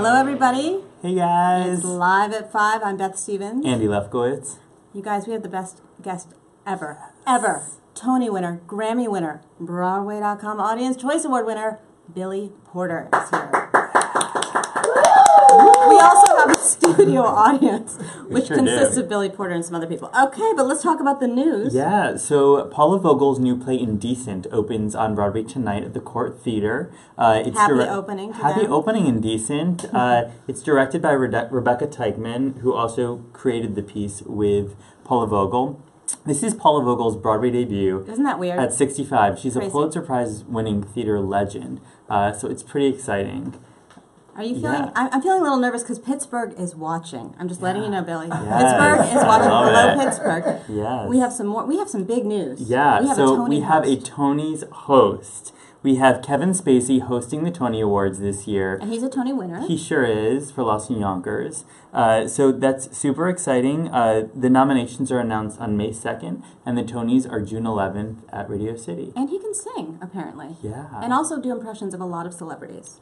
Hello, everybody. Hey, guys. It's Live at 5. I'm Beth Stevens. Andy Lefkowitz. You guys, we have the best guest ever. Tony winner, Grammy winner, Broadway.com Audience Choice Award winner, Billy Porter is here. We also have a studio audience, which consists of Billy Porter and some other people. Okay, but let's talk about the news. Yeah, so Paula Vogel's new play Indecent opens on Broadway tonight at the Court Theater. Happy opening to Happy them. opening, Indecent. It's directed by Rebecca Teichman, who also created the piece with Paula Vogel. This is Paula Vogel's Broadway debut. Isn't that weird? At 65. She's Crazy. a Pulitzer Prize-winning theater legend, so it's pretty exciting. Are you feeling? Yeah. I'm feeling a little nervous because Pittsburgh is watching. I'm just letting you know, Billy. Yes. Pittsburgh is watching. Hello, Pittsburgh. Yes. We have some more. We have some big news. Yeah. We have a Tony's host. We have Kevin Spacey hosting the Tony Awards this year. And he's a Tony winner. He sure is, for Lost in Yonkers. So that's super exciting. The nominations are announced on May 2nd, and the Tonys are June 11th at Radio City. And he can sing, apparently. Yeah. And also do impressions of a lot of celebrities.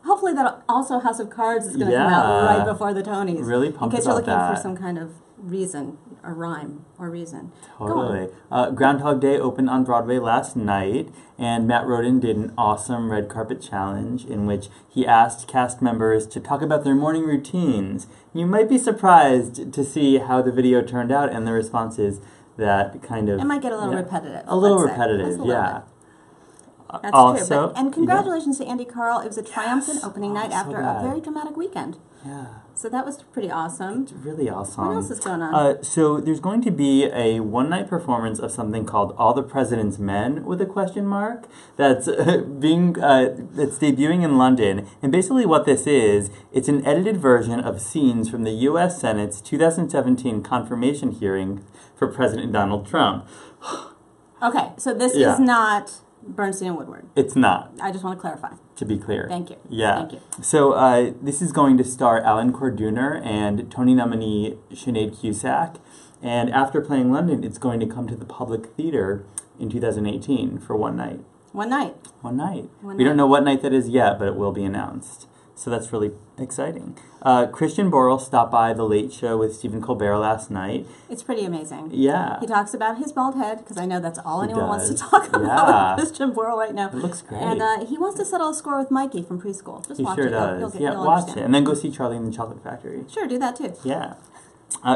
Hopefully that also House of Cards is going to come out right before the Tonys. Really pumped in case you're about looking that. for some kind of reason, or rhyme, or reason. Totally. Groundhog Day opened on Broadway last night, and Matt Rodin did an awesome red carpet challenge in which he asked cast members to talk about their morning routines. You might be surprised to see how the video turned out and the responses that kind of... It might get a little repetitive. A little let's say. repetitive, Just a little yeah. bit. That's Also, true. And congratulations to Andy Carl. It was a triumphant opening night after a very dramatic weekend. Yeah. So that was pretty awesome. It's really awesome. What else is going on? So there's going to be a one-night performance of something called All the President's Men with a question mark that's that's debuting in London. And basically what this is, it's an edited version of scenes from the U.S. Senate's 2017 confirmation hearing for President Donald Trump. Okay, so this is not Bernstein and Woodward. It's not. I just want to clarify. To be clear. Thank you. Yeah. Thank you. So this is going to star Alan Corduner and Tony nominee Sinead Cusack. And after playing London, it's going to come to the Public Theater in 2018 for one night. One night. One night. We don't know what night that is yet, but it will be announced. So that's really exciting. Christian Borle stopped by The Late Show with Stephen Colbert last night. It's pretty amazing. Yeah. He talks about his bald head, because I know that's all anyone wants to talk about with Christian Borle right now. It looks great. And he wants to settle a score with Mikey from preschool. Just watch it. He sure does. You'll watch understand. it. And then go see Charlie and the Chocolate Factory. Sure, do that too. Yeah.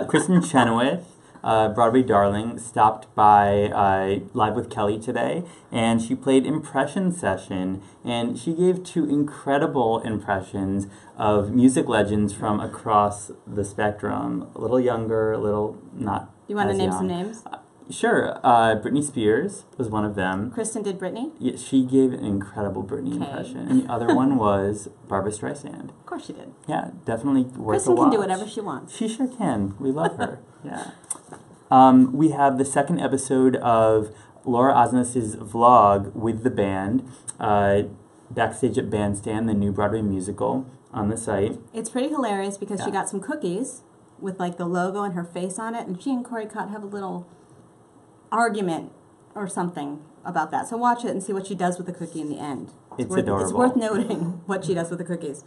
Kristen Chenoweth, Broadway darling, stopped by Live with Kelly today, and she played Impression Session, and she gave two incredible impressions of music legends from across the spectrum. A little younger, a little not You want to as name young. some names? Sure. Britney Spears was one of them. Kristen did Britney? Yeah, she gave an incredible Britney impression. And the other one was Barbra Streisand. Of course she did. Yeah, definitely worth a watch. Kristen can do whatever she wants. She sure can. We love her. Yeah. We have the second episode of Laura Osnes' vlog with the band, backstage at Bandstand, the new Broadway musical, on the site. It's pretty hilarious because she got some cookies with like the logo and her face on it, and she and Corey Cott have a little argument or something about that. So watch it and see what she does with the cookie in the end. It's adorable. It's worth noting what she does with the cookies.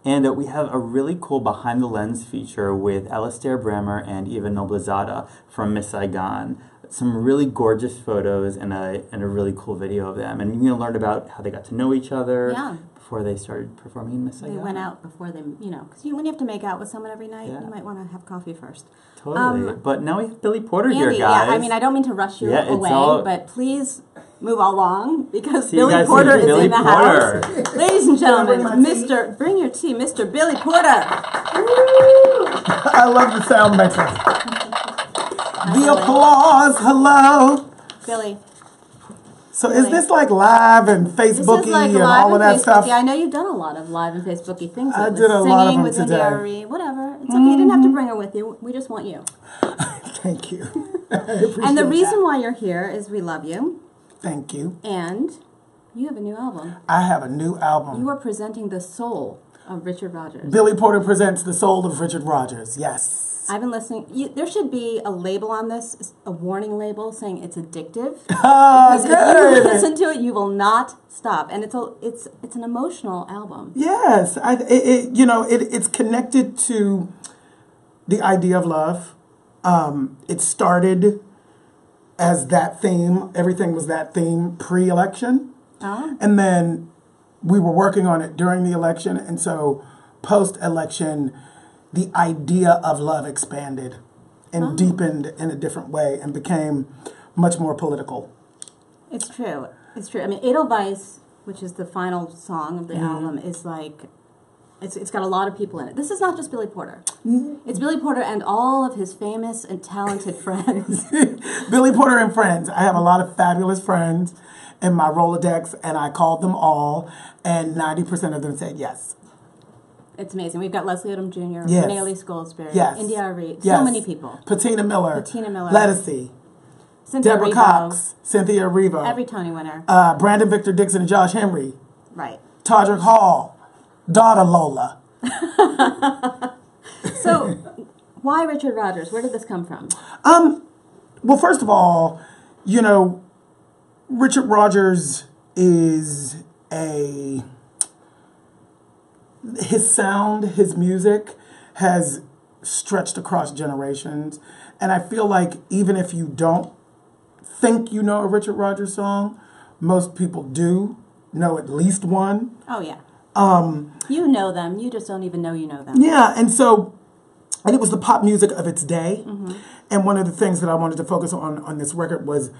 And we have a really cool behind the lens feature with Alistair Brammer and Eva Noblezada from Miss Saigon. Some really gorgeous photos and a really cool video of them. And you're going to learn about how they got to know each other before they started performing in Miss Saigon. They went out before they, because when you have to make out with someone every night, you might want to have coffee first. Totally. But now we have Billy Porter here, guys. Yeah, I mean, I don't mean to rush you away, but please move along because Billy Porter is in the house. Ladies and gentlemen, bring your tea, Mr. Billy Porter. I love the sound maker. The applause, hello. Billy. So is this like live and Facebooky and all of that stuff? Yeah, I know you've done a lot of live and Facebooky things. I did a lot of them today. Whatever. It's okay. You didn't have to bring her with you. We just want you. Thank you. And the reason why you're here is we love you. Thank you. And you have a new album. I have a new album. You are presenting the soul Of Richard Rodgers. Billy Porter presents The Soul of Richard Rodgers. Yes. I've been listening. There should be a label on this, a warning label saying it's addictive. Oh, because good. if you listen to it, you will not stop. And it's an emotional album. Yes. It's connected to the idea of love. It started as that theme. Everything was that theme pre-election. Oh. And then we were working on it during the election. And so post-election, the idea of love expanded and deepened in a different way and became much more political. It's true. I mean, Edelweiss, which is the final song of the album, is like, it's got a lot of people in it. This is not just Billy Porter. It's Billy Porter and all of his famous and talented friends. Billy Porter and friends. I have a lot of fabulous friends in my Rolodex, and I called them all, and 90% of them said yes. It's amazing. We've got Leslie Odom Jr., yes. Renee Lee Goldsberry, yes. India Arie, yes. so many people. Patina Miller, Lettucey, Cynthia Deborah Erivo, Cox, Cynthia Erivo, every Tony winner, Brandon Victor Dixon and Josh Henry, right? Todrick Hall, daughter Lola. So, why Richard Rodgers? Where did this come from? Well, first of all, Richard Rodgers is his sound, his music has stretched across generations. And I feel like even if you don't think you know a Richard Rodgers song, most people do know at least one. Oh, yeah. You know them. You just don't even know you know them. Yeah, and it was the pop music of its day. Mm-hmm. And one of the things that I wanted to focus on this record was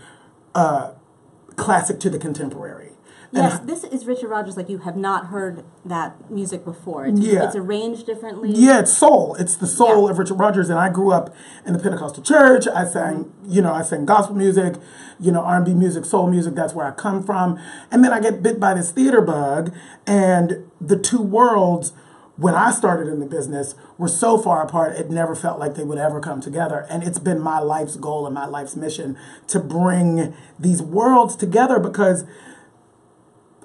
classic to the contemporary. Yes, this is Richard Rodgers like you have not heard that music before. It's arranged differently. Yeah, it's soul. It's the soul of Richard Rodgers. And I grew up in the Pentecostal church. I sang, I sang gospel music, R&B music, soul music. That's where I come from. And then I get bit by this theater bug. And the two worlds, when I started in the business, were so far apart, it never felt like they would ever come together. And it's been my life's goal and my life's mission to bring these worlds together because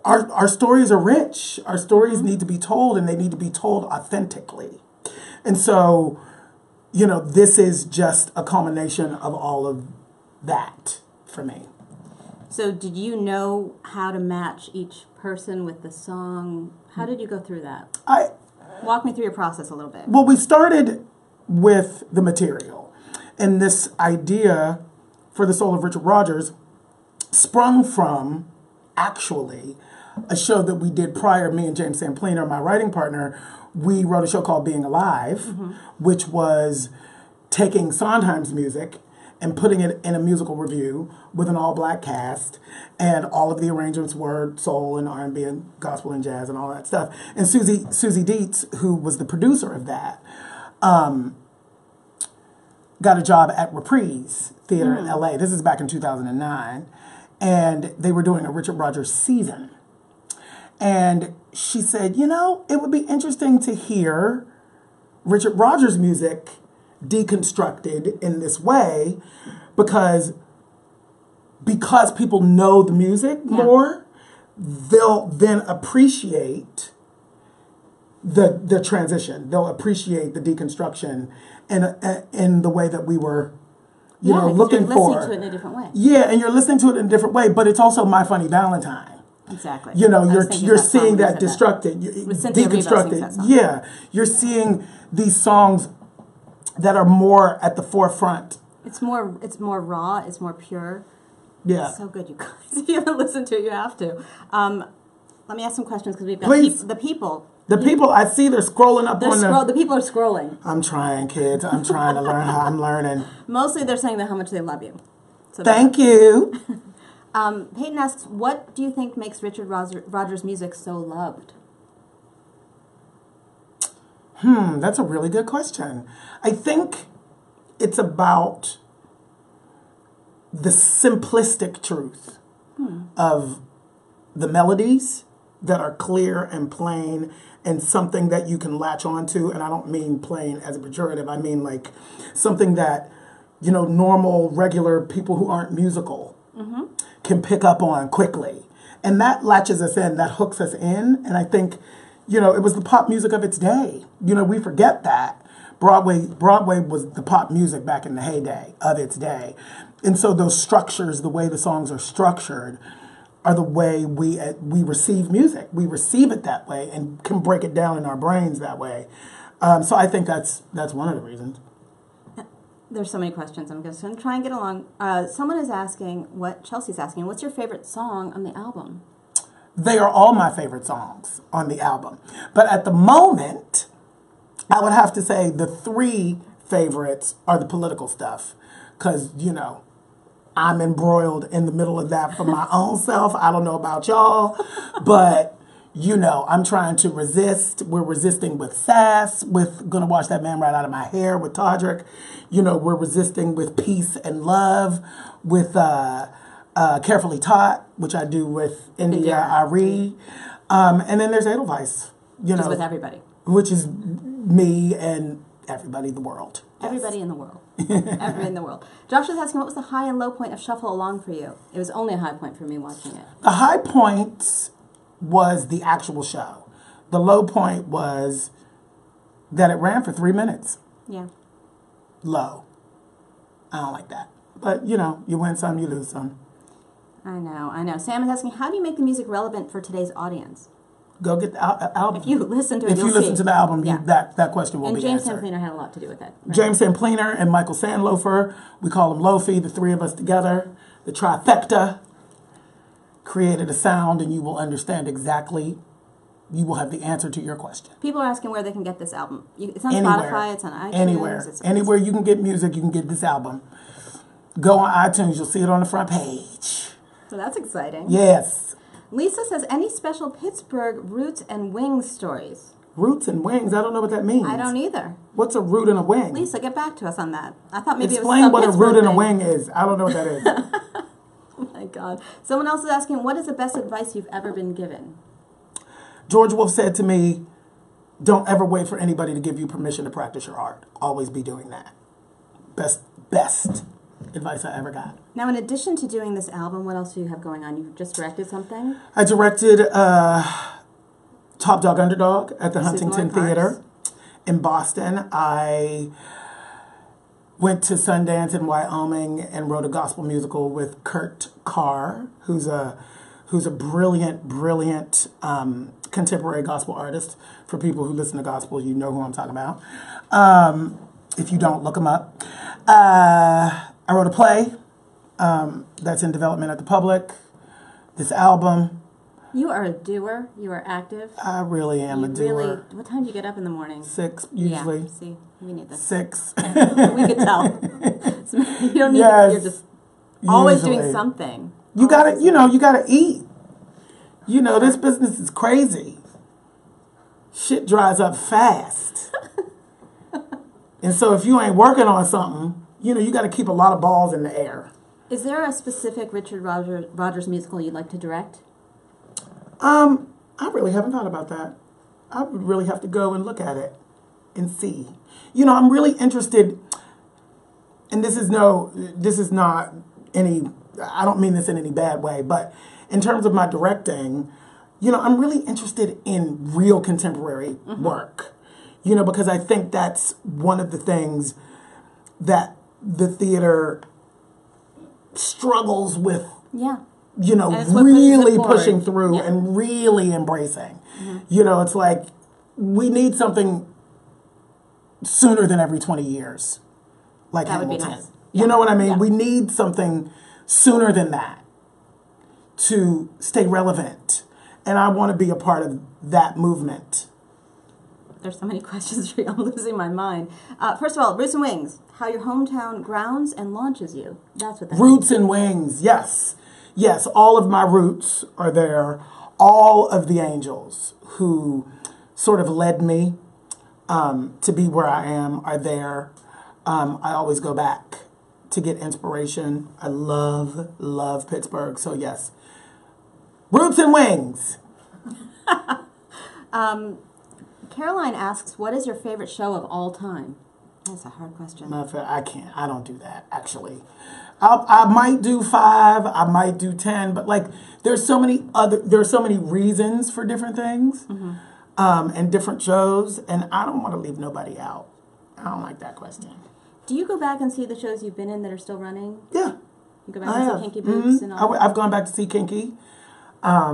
our stories are rich. Our stories need to be told, and they need to be told authentically. And so, this is just a culmination of all of that for me. So did you know how to match each person with the song? How did you go through that? Walk me through your process a little bit. Well, we started with the material. And this idea for The Soul of Richard Rodgers sprung from, actually, a show that we did prior, me and James Sampliner, my writing partner. We wrote a show called Being Alive, which was taking Sondheim's music and putting it in a musical review with an all-black cast, and all of the arrangements were soul and R&B and gospel and jazz and all that stuff. And Susie Dietz, who was the producer of that, got a job at Reprise Theater in L.A. This is back in 2009, and they were doing a Richard Rodgers season. And she said, it would be interesting to hear Richard Rodgers' music deconstructed in this way because people know the music more, they'll then appreciate the transition. They'll appreciate the deconstruction in the way that we were, looking for. You're listening to it in a different way. Yeah, and you're listening to it in a different way, but it's also My Funny Valentine. Exactly. You're seeing that deconstructed. Yeah, you're seeing these songs that are more at the forefront. It's more raw. It's more pure. Yeah. It's so good, you guys. If you haven't listened to it, you have to. Let me ask some questions because we've got the people. The people, I see they're scrolling up the people are scrolling. I'm trying, kids. I'm trying to learn how I'm learning. Mostly they're saying how much they love you. So thank you. Peyton asks, what do you think makes Richard Rodgers' music so loved? That's a really good question. I think it's about the simplistic truth of the melodies that are clear and plain and something that you can latch onto. And I don't mean plain as a pejorative. I mean like something that, normal, regular people who aren't musical can pick up on quickly. And that latches us in, that hooks us in. And I think, You know, it was the pop music of its day. You know, we forget that. Broadway was the pop music back in the heyday of its day. And so those structures, the way the songs are structured, are the way we receive music. We receive it that way and can break it down in our brains that way. So I think that's one of the reasons. There's so many questions. I'm just going to try and get along. Someone is asking, Chelsea's asking, what's your favorite song on the album? They are all my favorite songs on the album. But at the moment, I would have to say the 3 favorites are the political stuff. Because, you know, I'm embroiled in the middle of that for my own self. I don't know about y'all, but, you know, I'm trying to resist. We're resisting with Sass, with Gonna Wash That Man Right Out of My Hair, with Todrick. You know, we're resisting with Peace and Love, with Carefully Taught, which I do with India Ari. And then there's Edelweiss, you know. Just with everybody. Which is me and everybody in the world. Everybody in the world. Everybody in the world. Josh is asking, what was the high and low point of Shuffle Along for you? It was only a high point for me watching it. The high point was the actual show. The low point was that it ran for 3 minutes. Yeah. Low. I don't like that. But, you know, you win some, you lose some. I know. Sam is asking, how do you make the music relevant for today's audience? Go get the album. If you listen to it, if you listen to the album, yeah. that question will be answered. And James Sampliner had a lot to do with it. Right? James Sampliner and Michael Sandlofer, we call him Lofi, the 3 of us together, the trifecta, created a sound, and you will understand exactly, you will have the answer to your question. People are asking where they can get this album. It's on Anywhere. Spotify, it's on iTunes. Anywhere you can get music, you can get this album. Go on iTunes, you'll see it on the front page. So that's exciting. Yes. Lisa says, any special Pittsburgh roots and wings stories? Roots and wings? I don't know what that means. I don't either. What's a root and a wing? Lisa, get back to us on that. I thought maybe Explain it was what a root and a thing. wing is. I don't know what that is. Oh my God. Someone else is asking, what is the best advice you've ever been given? George Wolfe said to me, don't ever wait for anybody to give you permission to practice your art. Always be doing that. Best advice I ever got. Now, in addition to doing this album, what else do you have going on? You just directed something? I directed Top Dog Underdog at the Huntington Theater in Boston. I went to Sundance in Wyoming and wrote a gospel musical with Kurt Carr, who's a brilliant contemporary gospel artist. For people who listen to gospel, you know who I'm talking about. If you don't, look him up. I wrote a play that's in development at the Public. This album. You are a doer. You are active. I really am a doer. What time do you get up in the morning? 6 usually. Yeah, see, we need this. 6. We could tell. So you don't need to, you're just always doing something. You gotta eat. You know, this business is crazy. Shit dries up fast. And so if you ain't working on something, you know, you got to keep a lot of balls in the air. Is there a specific Richard Rodgers musical you'd like to direct? I really haven't thought about that. I would really have to go and look at it and see. You know, I'm really interested, and this is not any, I don't mean this in any bad way, but in terms of my directing, you know, I'm really interested in real contemporary work. You know, because I think that's one of the things that the theater struggles with, you know, really pushing through and really embracing. You know, it's like we need something sooner than every 20 years, like that Hamilton. Would be nice. You know what I mean? We need something sooner than that to stay relevant. And I want to be a part of that movement. There's so many questions for you. I'm losing my mind. First of all, Roots and Wings. How your hometown grounds and launches you. That's what that Roots means. and Wings, yes. Yes, all of my roots are there. All of the angels who sort of led me to be where I am are there. I always go back to get inspiration. I love Pittsburgh. So yes, Roots and Wings. Caroline asks, what is your favorite show of all time? That's a hard question. I don't do that, actually. I might do 5, I might do 10, but like there's so many reasons for different things. and different shows, and I don't want to leave nobody out. I don't like that question. Do you go back and see the shows you've been in that are still running? Yeah. You go back and see Kinky Boots and all? I've gone back to see Kinky. I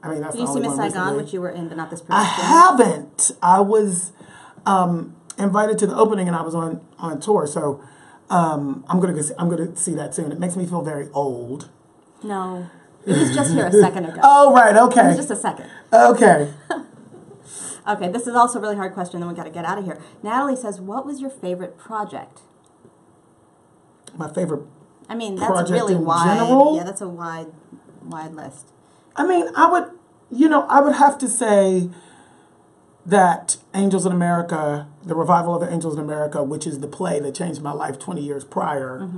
mean, that's Did you see Miss Saigon, which you were in, but not this I production? haven't. I was invited to the opening, and I was on tour, so I'm gonna see that soon. It makes me feel very old. No. He was just here a second ago. Oh, right, okay. It was just a second. Okay. Okay, this is also a really hard question, then we got to get out of here. Natalie says, what was your favorite project? My favorite I mean, that's project really in wide. general? Yeah, that's a wide list. I mean, I would have to say that Angels in America, the revival of the Angels in America, which is the play that changed my life 20 years prior,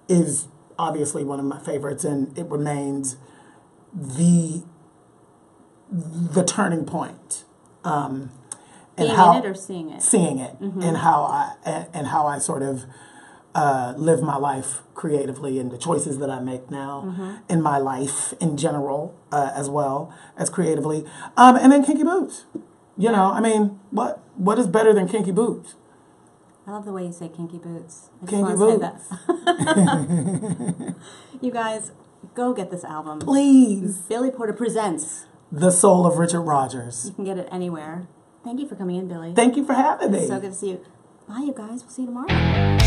is obviously one of my favorites, and it remains the turning point. And Being how, in it or seeing it? Seeing it, and how I sort of live my life creatively, and the choices that I make now in my life in general, as well as creatively. And then Kinky Boots. You know, I mean, what is better than Kinky Boots? I love the way you say Kinky Boots. I just Kinky want to say that. You guys, go get this album. Please. Billy Porter presents The Soul of Richard Rodgers. You can get it anywhere. Thank you for coming in, Billy. Thank you for having me. It's so good to see you. Bye, you guys. We'll see you tomorrow.